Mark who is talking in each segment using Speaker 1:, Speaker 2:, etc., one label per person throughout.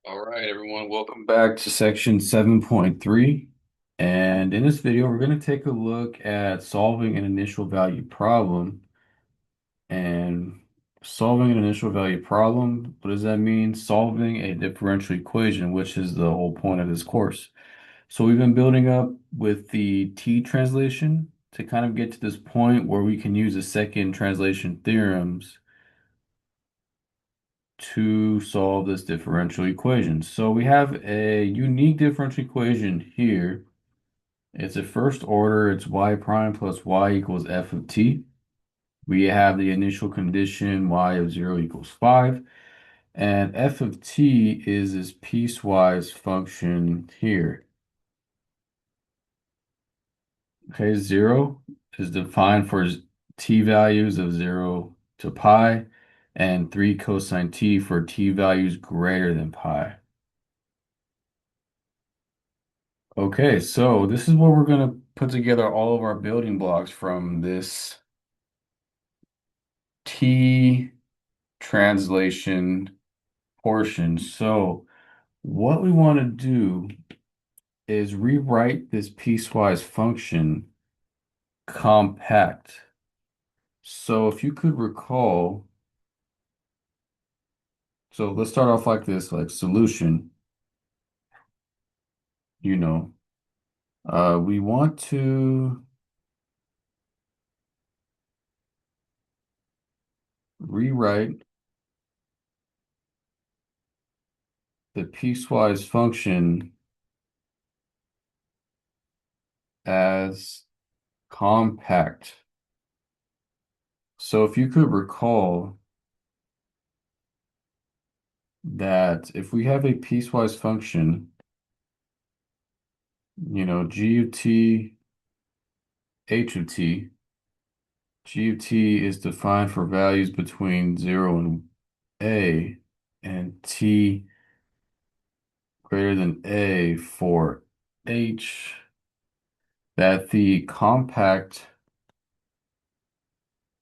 Speaker 1: All right, everyone, welcome back to section 7.3. And in this video, we're going to take a look at solving an initial value problem. And solving an initial value problem, what does that mean? Solving a differential equation, which is the whole point of this course. So we've been building up with the T translation to kind of get to this point where we can use the second translation theorems to solve this differential equation. So we have a unique differential equation here. It's a first order, it's y prime plus y equals f of t. We have the initial condition y of 0 equals 5, and f of t is this piecewise function here. Okay, 0 is defined for t values of 0 to pi, and 3 cosine t for t values greater than pi. Okay, so this is where we're going to put together all of our building blocks from this T translation portion. So what we want to do is rewrite this piecewise function compact. So if you could recall, so let's start off like this, like solution, you know, we want to rewrite the piecewise function as compact. So if you could recall that if we have a piecewise function, g of t, h of t, g of t is defined for values between 0 and a, and t greater than a for h, that the compact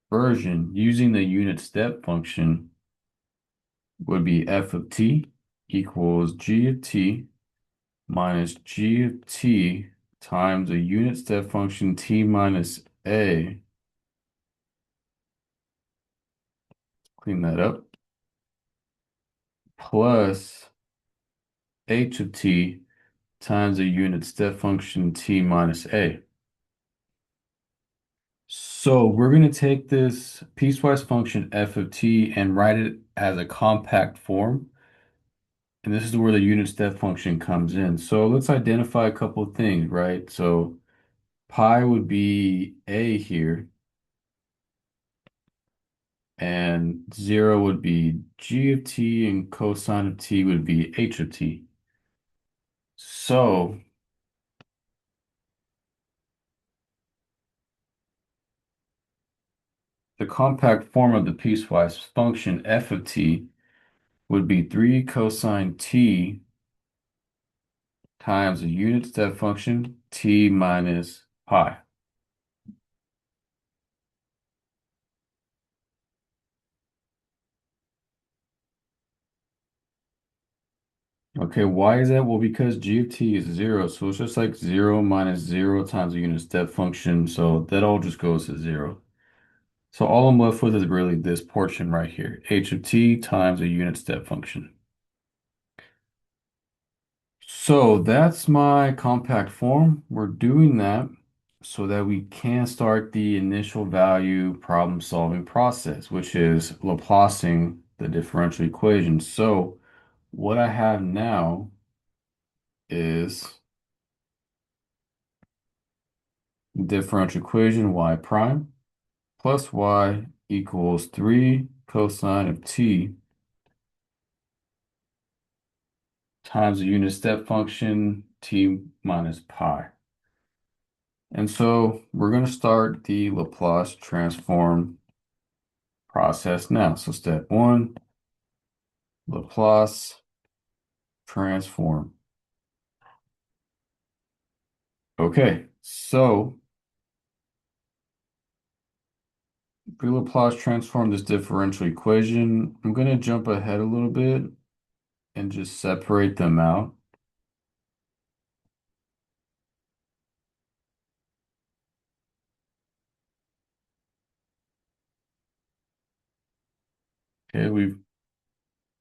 Speaker 1: version using the unit step function would be f of t equals g of t minus g of t times a unit step function t minus a. Clean that up. Plus h of t times a unit step function t minus a. So we're going to take this piecewise function f of t and write it as a compact form. And this is where the unit step function comes in. So let's identify a couple of things, right? So pi would be a here, and 0 would be g of t, and cosine of t would be h of t. So the compact form of the piecewise function f of t would be 3 cosine t times a unit step function t minus pi. Okay, why is that? Well, because g of t is 0, so it's just like 0 minus 0 times a unit step function, so that all just goes to 0. So all I'm left with is really this portion right here, h of t times a unit step function. So that's my compact form. We're doing that so that we can start the initial value problem solving process, which is Laplacing the differential equation. So what I have now is differential equation y prime plus y equals 3 cosine of t times the unit step function t minus pi. And so we're going to start the Laplace transform process now. So step 1, Laplace transform. Okay, so if we Laplace transform this differential equation, I'm going to jump ahead a little bit and just separate them out. Okay,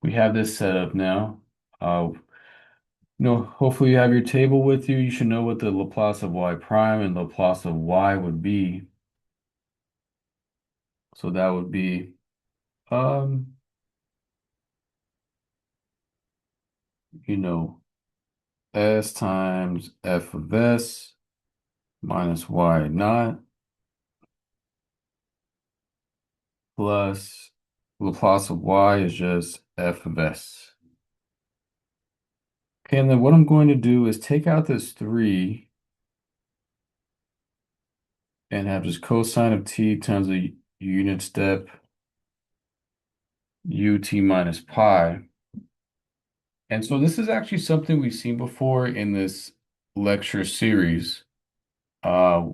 Speaker 1: we have this set up now. Hopefully you have your table with you. You should know what the Laplace of y prime and Laplace of y would be. So that would be, um, you know, s times f of s minus y naught plus Laplace of y is just f of s. Okay, and then what I'm going to do is take out this 3 and have just cosine of t times the unit step ut minus pi. And so this is actually something we've seen before in this lecture series,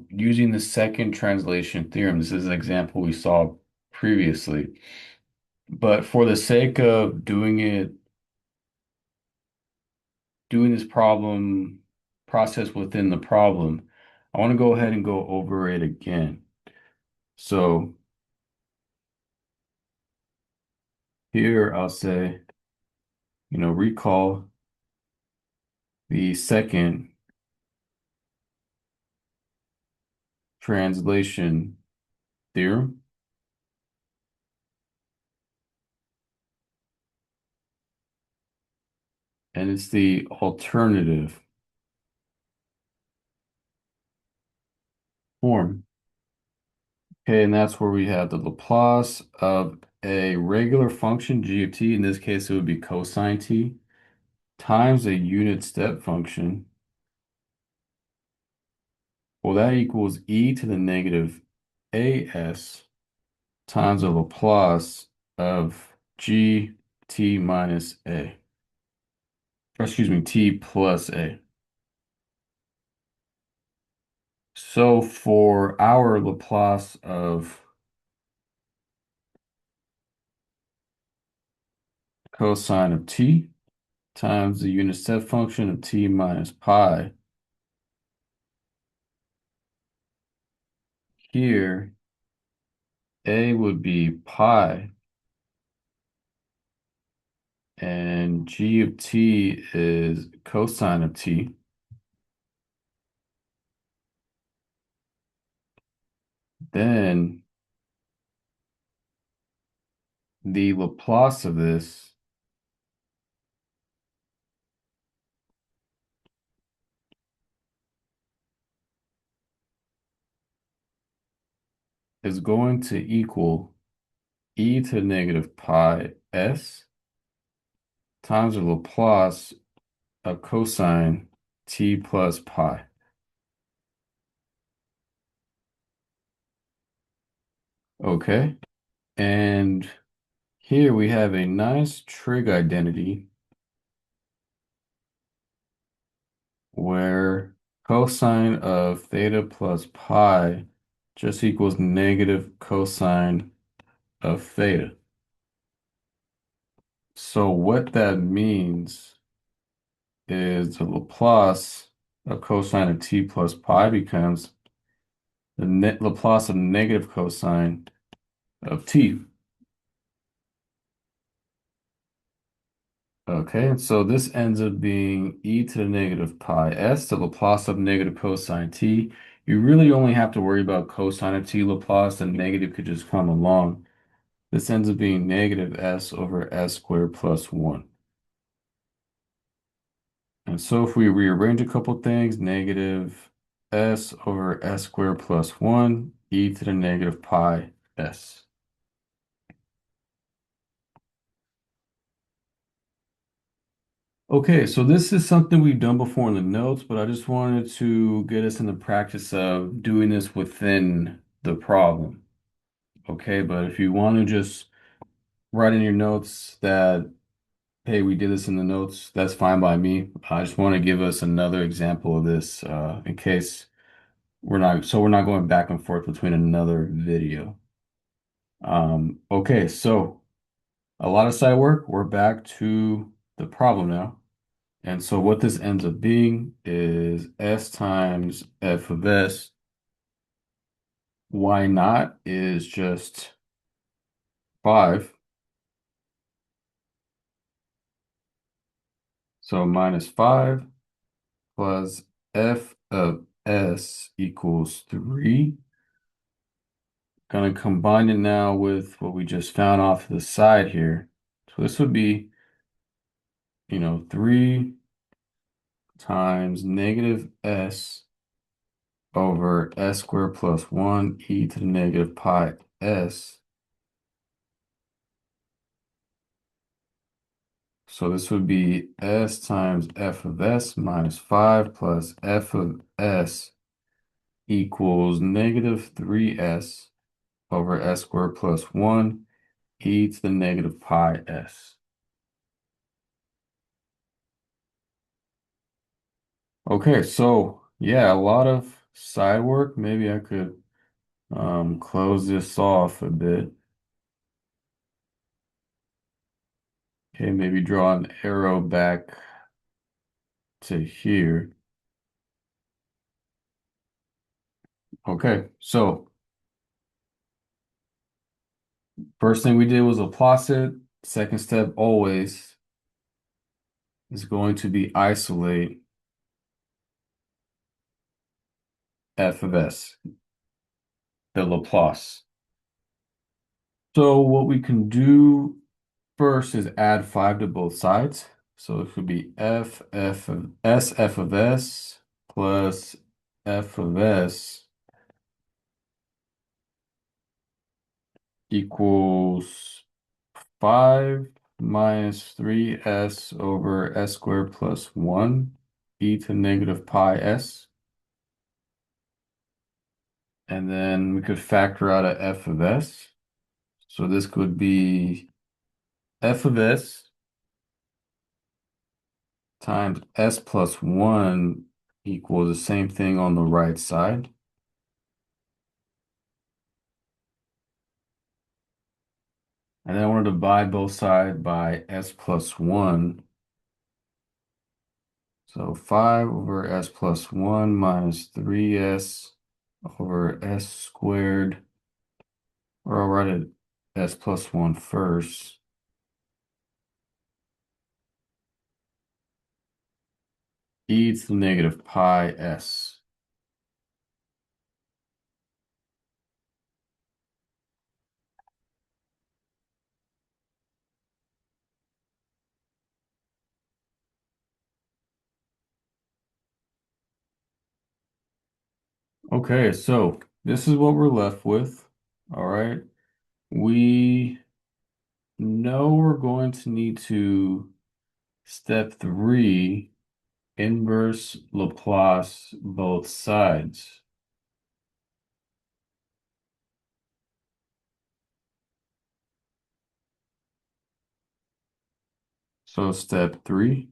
Speaker 1: using the second translation theorem. This is an example we saw previously. But for the sake of doing this problem process within the problem, I want to go ahead and go over it again. So here I'll say, recall the second translation theorem. And it's the alternative form. Okay, and that's where we have the Laplace of a regular function, g of t, in this case it would be cosine t, times a unit step function. Well, that equals e to the negative as times the Laplace of g t minus a. Or excuse me, t plus a. So for our Laplace of cosine of t times the unit step function of t minus pi, here a would be pi and g of t is cosine of t. Then the Laplace of this is going to equal e to the negative pi s times the Laplace of cosine t plus pi. Okay, and here we have a nice trig identity where cosine of theta plus pi just equals negative cosine of theta. So what that means is the Laplace of cosine of t plus pi becomes the net Laplace of negative cosine of t. Okay, and so this ends up being e to the negative pi s, the Laplace of negative cosine t. You really only have to worry about cosine of t Laplace, and negative could just come along. This ends up being negative s over s squared plus 1. And so if we rearrange a couple things, negative s over s squared plus 1, e to the negative pi s. Okay, so this is something we've done before in the notes, but I just wanted to get us in the practice of doing this within the problem. Okay, but if you want to just write in your notes that, hey, we did this in the notes, that's fine by me. I just want to give us another example of this in case we're not going back and forth between another video. Okay, so a lot of side work. We're back to the problem now. And so what this ends up being is S times f of S. Y naught is just 5. So minus 5 plus f of S equals 3. Gonna combine it now with what we just found off the side here. So this would be, 3 times negative S over S squared plus 1 e to the negative pi S. So this would be S times f of S minus 5 plus f of S equals negative 3S over S squared plus 1 e to the negative pi S. Okay, so yeah, a lot of side work. Maybe I could close this off a bit. Okay, maybe draw an arrow back to here. Okay, so first thing we did was Laplace it. Second step always is going to be isolate f of s, the Laplace. So what we can do first is add 5 to both sides. So it could be f of s plus f of s equals 5 minus 3s over s squared plus 1 e to negative pi s. And then we could factor out a f of s. So this could be f of s times s plus 1 equals the same thing on the right side. And then I want to divide both sides by s plus 1. So 5 over s plus 1 minus 3s over s squared. Or I'll write it s plus 1 first. E to the negative pi s. Okay, so this is what we're left with. All right. We know we're going to need to step 3 inverse Laplace both sides. So step 3,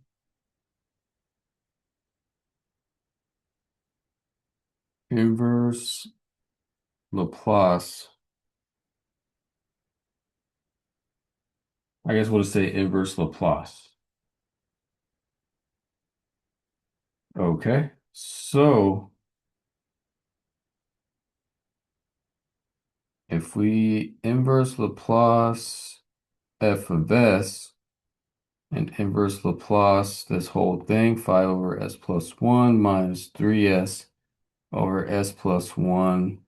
Speaker 1: inverse Laplace. I guess we'll just say inverse Laplace. Okay, so if we inverse Laplace f of s and inverse Laplace this whole thing, 5 over s plus 1 minus 3s over s plus 1,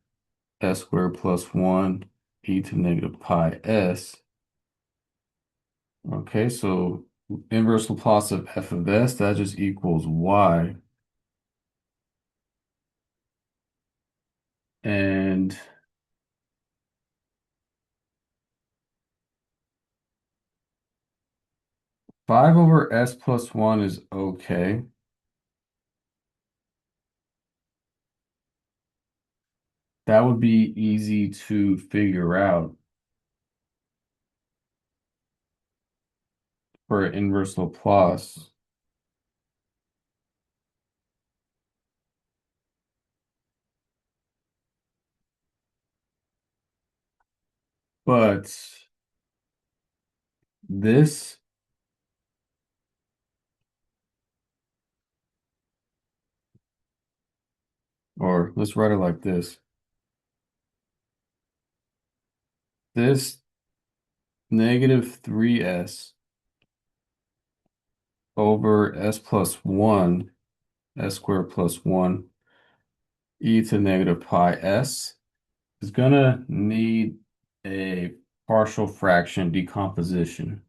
Speaker 1: s squared plus 1, e to negative pi s. Okay, so inverse Laplace of f of s, that just equals y. And 5 over s plus 1 is okay. That would be easy to figure out for inverse Laplace. But this let's write it like this. This negative 3s over s plus 1, s squared plus 1, e to negative pi s is going to need a partial fraction decomposition.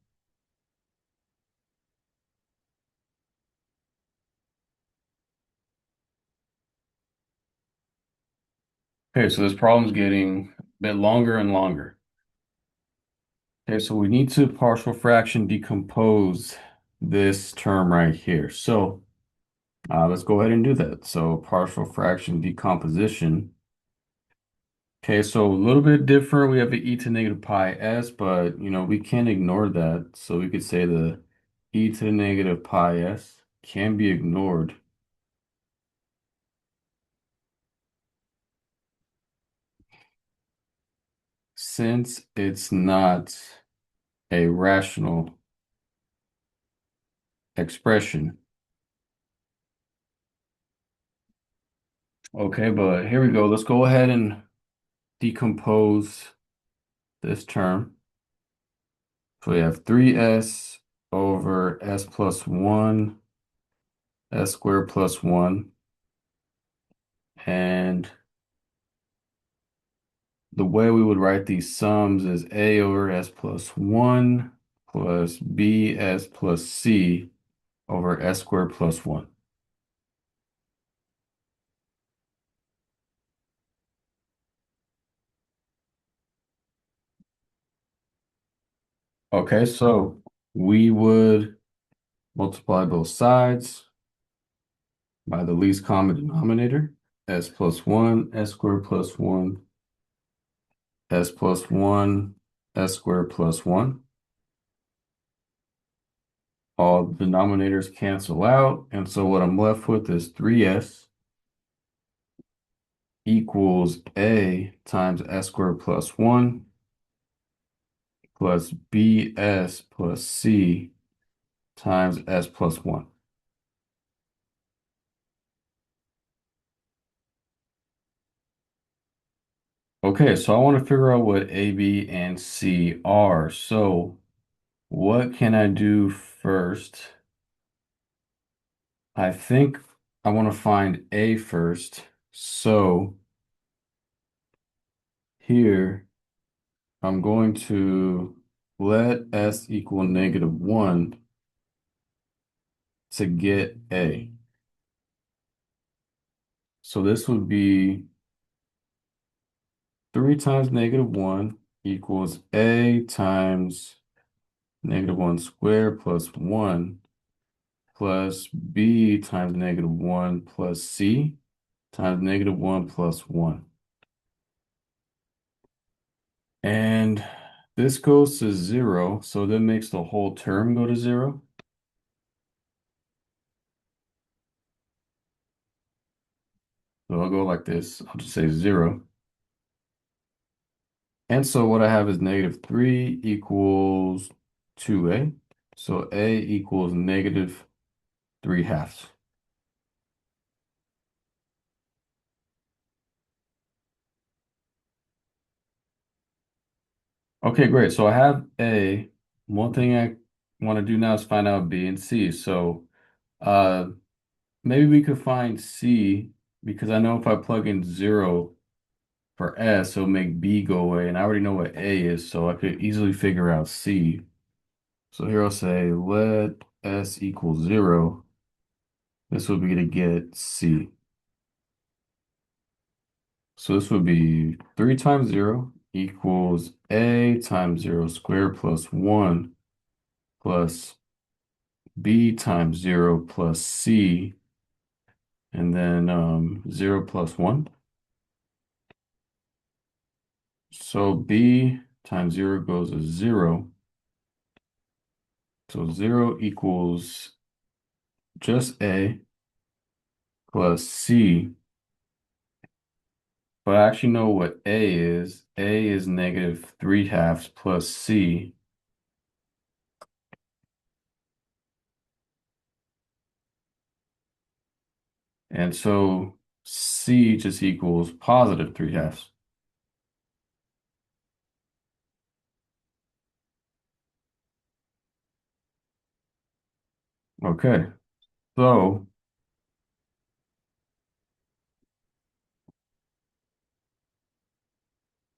Speaker 1: Okay, so this problem's getting a bit longer and longer. Okay, so we need to partial fraction decompose this term right here. So let's go ahead and do that. So partial fraction decomposition. Okay, so a little bit different. We have the e to negative pi s, but we can't ignore that. So we could say the e to the negative pi s can be ignored since it's not a rational expression. Okay, but here we go. Let's go ahead and decompose this term. So we have 3s over s plus 1, s squared plus 1, and the way we would write these sums is a over s plus 1 plus bs plus c over s squared plus 1. Okay, so we would multiply both sides by the least common denominator, s plus 1, s squared plus 1, s plus 1, s squared plus 1. All denominators cancel out, and so what I'm left with is 3s equals a times s squared plus 1 plus bs plus c times s plus 1. Okay, so I want to figure out what a, b, and c are. So what can I do first? I think I want to find a first. So here I'm going to let s equal -1 to get a. So this would be 3 times -1 equals a times -1 squared plus 1 plus b times -1 plus c times -1 plus 1. And this goes to 0, so that makes the whole term go to 0. So I'll go like this. I'll just say 0. And so what I have is -3 equals 2a. So a equals -3/2. Okay, great. So I have A. One thing I want to do now is find out B and C. So uh, maybe we could find C because I know if I plug in 0 for S, it'll make B go away. And I already know what A is, so I could easily figure out C. So here I'll say let S equal 0. This would be to get C. So this would be 3 times 0 equals A times 0 squared plus 1 plus b times 0 plus c, and then 0 plus 1. So b times 0 goes to 0. So 0 equals just a plus c. But I actually know what a is. A is -3/2 plus c. And so C just equals positive 3/2. Okay, so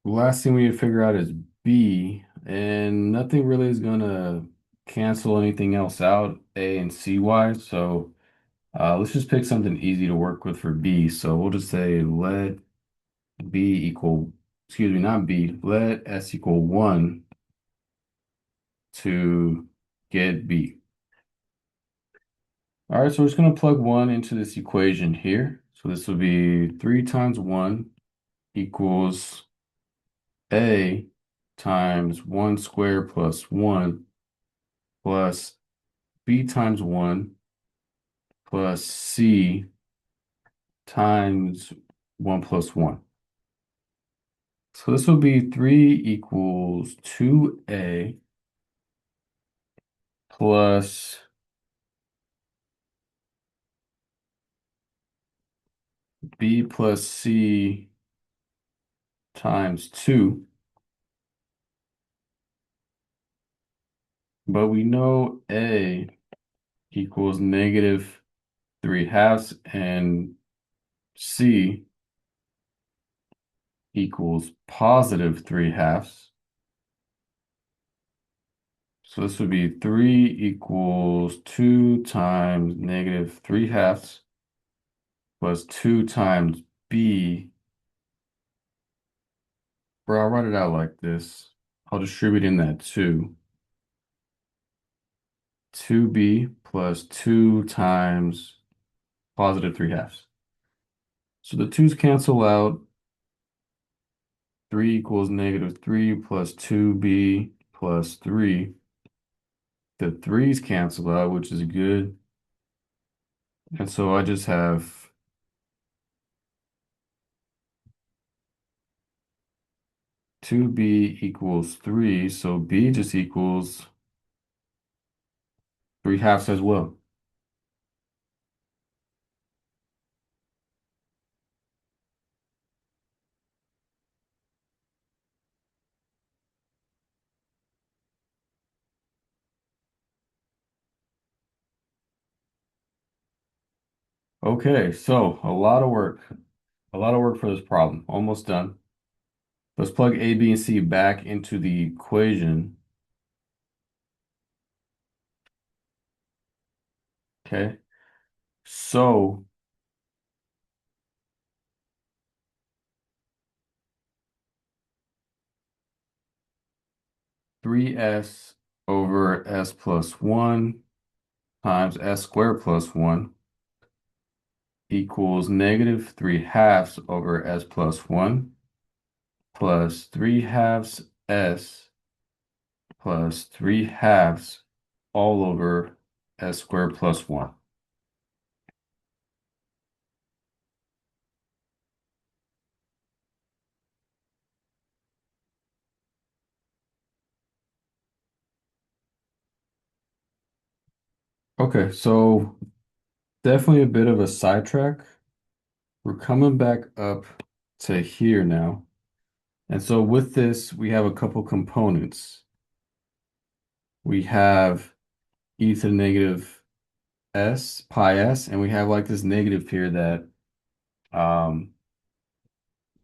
Speaker 1: the last thing we need to figure out is B, and nothing really is gonna cancel anything else out, A and C wise. So let's just pick something easy to work with for B. So we'll just say let B equal, excuse me, not B, let S equal 1 to get B. All right, so we're just going to plug 1 into this equation here. So this will be 3 times 1 equals A times 1 squared plus 1 plus B times 1 plus C times 1 plus 1. So this will be 3 equals 2A plus B plus C times 2. But we know A equals negative 3/2 and C equals positive 3/2. So this would be 3 equals 2 times negative 3/2 plus 2 times B. Bro, I'll write it out like this. I'll distribute in that 2. 2B plus 2 times positive 3/2. So the 2's cancel out. 3 equals negative 3 plus 2B plus 3. The 3's cancel out, which is good. And so I just have 2B equals 3. So B just equals 3/2 as well. Okay, so a lot of work. A lot of work for this problem. Almost done. Let's plug A, B, and C back into the equation. Okay. So 3S over S plus 1 times S squared plus 1 equals negative 3/2 over S plus 1 plus 3/2 S plus 3/2 all over S squared plus 1. Okay, so definitely a bit of a sidetrack. We're coming back up to here now. And so with this, we have a couple components. We have e to the negative s, pi s, and we have like this negative here that I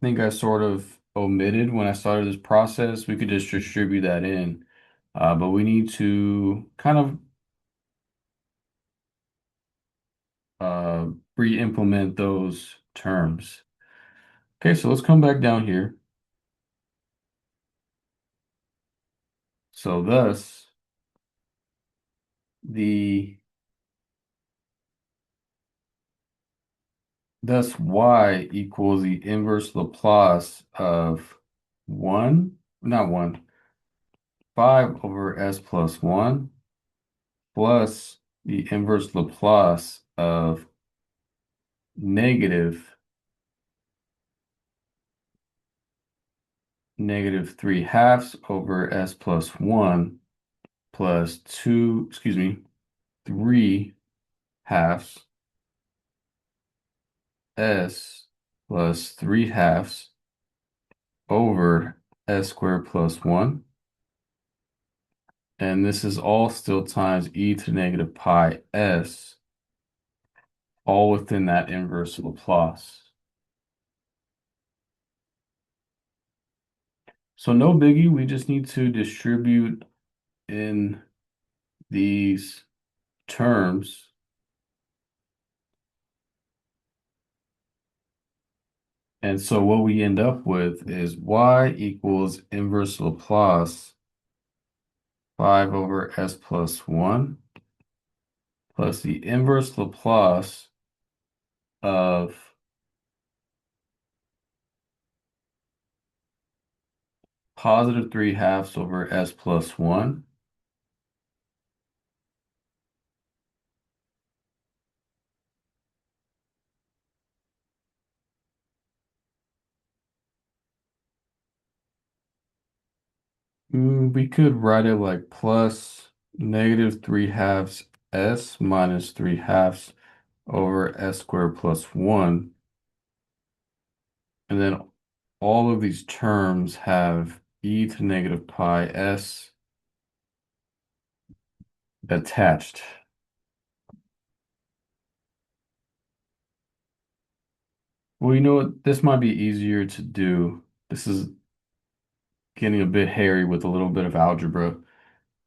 Speaker 1: think I sort of omitted when I started this process. We could just distribute that in, but we need to kind of uh, re-implement those terms. Okay, so let's come back down here. So the thus y equals the inverse Laplace of 1, not 1, 5 over s plus 1 plus the inverse Laplace of negative 3/2 over s plus 1 plus 2, excuse me, 3/2 s plus 3 halves over s squared plus 1. And this is all still times e to the negative pi s, all within that inverse Laplace. So no biggie, we just need to distribute in these terms. And so what we end up with is y equals inverse Laplace 5 over s plus 1 plus the inverse Laplace of positive 3 halves over s plus 1. We could write it like plus negative 3 halves s minus 3 halves over s squared plus 1. And then all of these terms have e to negative pi s attached. Well, you know what? This might be easier to do. This is getting a bit hairy with a little bit of algebra.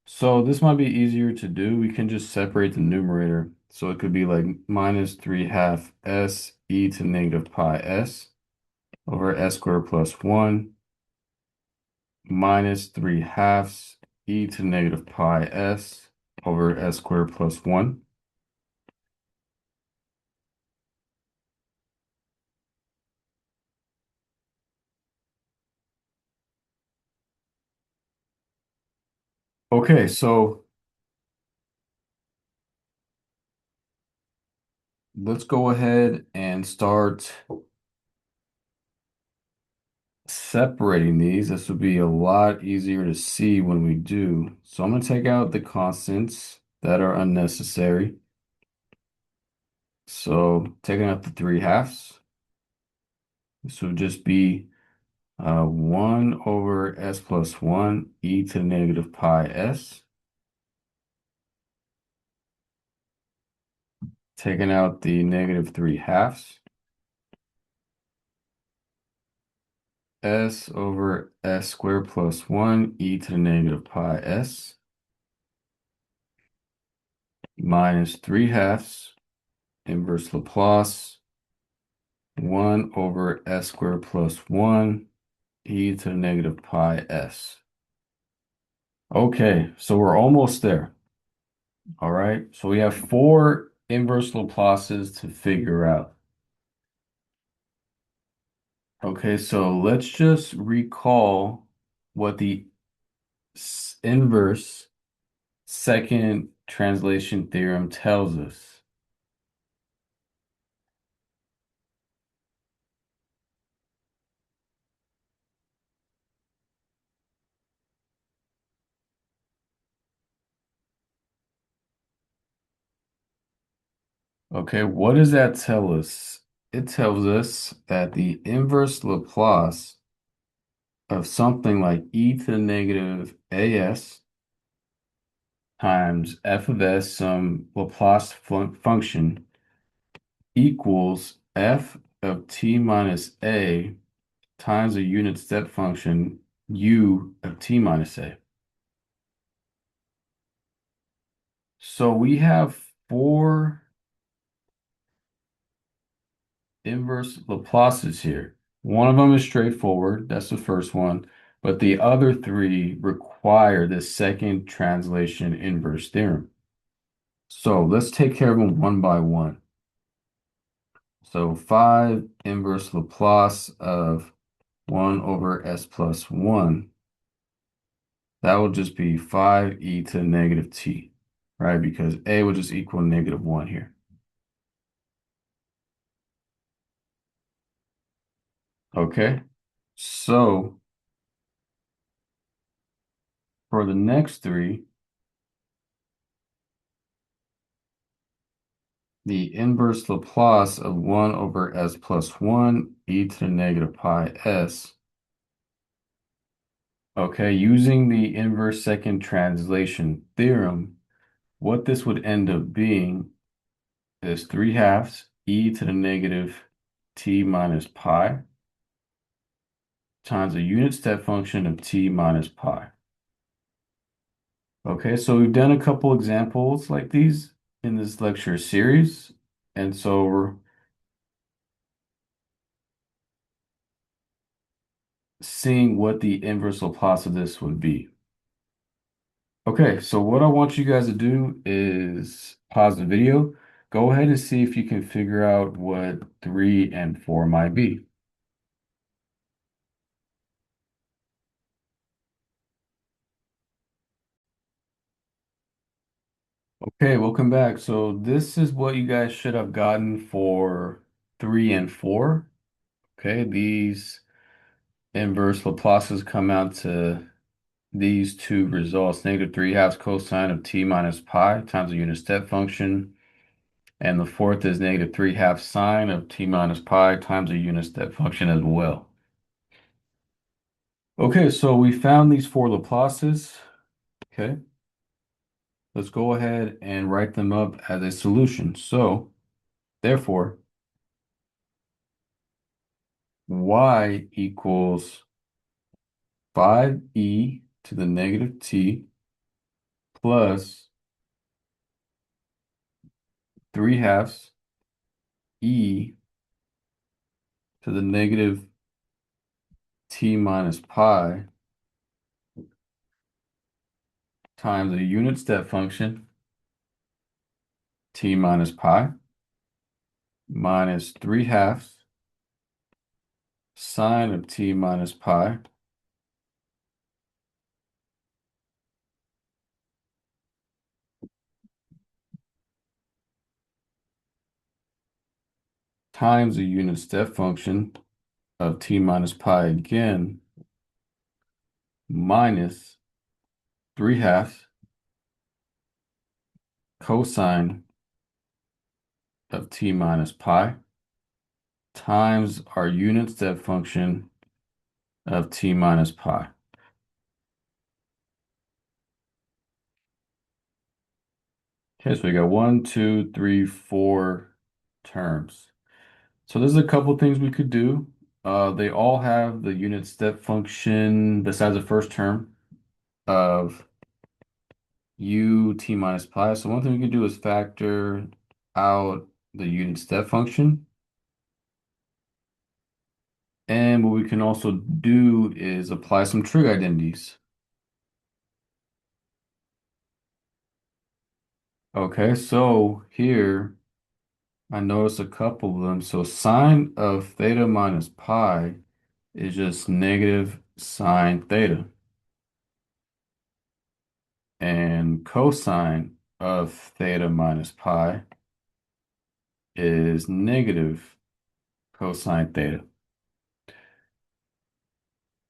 Speaker 1: So this might be easier to do. We can just separate the numerator. So it could be like minus 3 half s e to negative pi s over s squared plus 1 minus 3 halves e to negative pi s over s squared plus 1. Okay, so let's go ahead and start separating these. This will be a lot easier to see when we do. So I'm going to take out the constants that are unnecessary. So taking out the 3 halves, this would just be 1 over s plus 1 e to the negative pi s. Taking out the negative 3 halves, s over s squared plus 1 e to the negative pi s minus 3 halves inverse Laplace 1 over s squared plus 1 e to the negative pi s. Okay, so we're almost there. All right, so we have 4 inverse Laplaces to figure out. Okay, so let's just recall what the inverse second translation theorem tells us. Okay, what does that tell us? It tells us that the inverse Laplace of something like e to the negative as times f of s, some Laplace function, equals f of t minus a times a unit step function u of t minus a. So we have 4 inverse Laplaces here. One of them is straightforward, that's the first one, but the other 3 require the second translation inverse theorem. So let's take care of them one by one. So 5 inverse Laplace of 1 over s plus 1, that will just be 5e to the negative t, right? Because a will just equal negative 1 here. Okay, so for the next 3, the inverse Laplace of 1 over s plus 1 e to the negative pi s. Okay, using the inverse second translation theorem, what this would end up being is 3 halves e to the negative t minus pi times a unit step function of t minus pi. Okay, so we've done a couple examples like these in this lecture series. And so we're seeing what the inverse Laplace of this would be. Okay, so what I want you guys to do is pause the video. Go ahead and see if you can figure out what 3 and 4 might be. Okay, welcome back. So this is what you guys should have gotten for 3 and 4. Okay, these inverse Laplaces come out to these two results, negative 3 halves cosine of t minus pi times the unit step function. And the fourth is negative 3 halves sine of t minus pi times a unit step function as well. Okay, so we found these four Laplaces. Okay, let's go ahead and write them up as a solution. So, therefore, y equals 5e to the negative t plus 3 halves e to the negative t minus pi times a unit step function t minus pi minus 3 halves sine of t minus pi times a unit step function of t minus pi again minus 3 halves cosine of t minus pi times our unit step function of t minus pi. Okay, so we got 1, 2, 3, 4 terms. So there's a couple things we could do. They all have the unit step function besides the first term of u t minus pi. So one thing we can do is factor out the unit step function. And what we can also do is apply some trig identities. Okay, so here I notice a couple of them. So sine of theta minus pi is just negative sine theta. And cosine of theta minus pi is negative cosine theta.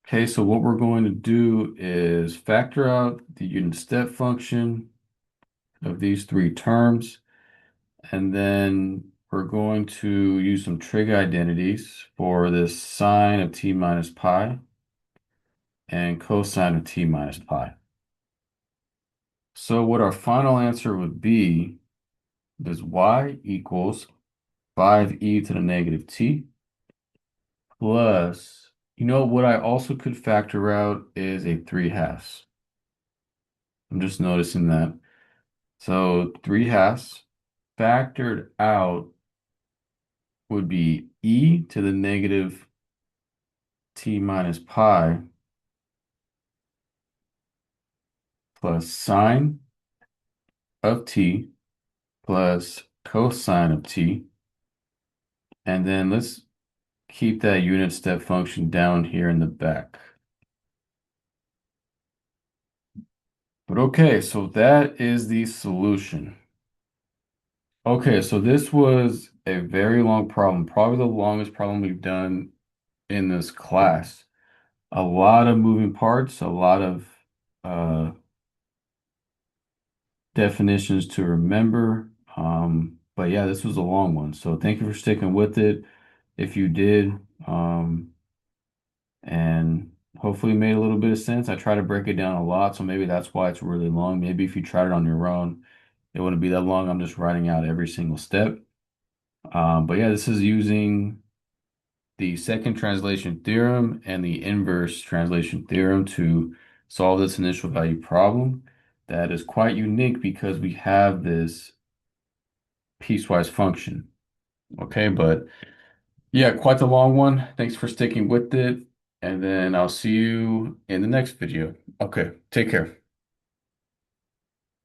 Speaker 1: Okay, so what we're going to do is factor out the unit step function of these three terms, and then we're going to use some trig identities for this sine of t minus pi and cosine of t minus pi. So what our final answer would be is y equals 5e to the negative t plus, what I also could factor out is a 3 halves. I'm just noticing that. So 3 halves factored out would be e to the negative t minus pi plus sine of t plus cosine of t. And then let's keep that unit step function down here in the back. But okay, so that is the solution. Okay, so this was a very long problem, probably the longest problem we've done in this class. A lot of moving parts, a lot of definitions to remember. But yeah, this was a long one. So thank you for sticking with it if you did. And hopefully it made a little bit of sense. I try to break it down a lot, so maybe that's why it's really long. Maybe if you tried it on your own, it wouldn't be that long. I'm just writing out every single step. But yeah, this is using the second translation theorem and the inverse translation theorem to solve this initial value problem. That is quite unique because we have this piecewise function. Okay, but yeah, quite the long one. Thanks for sticking with it. And then I'll see you in the next video. Okay, take care.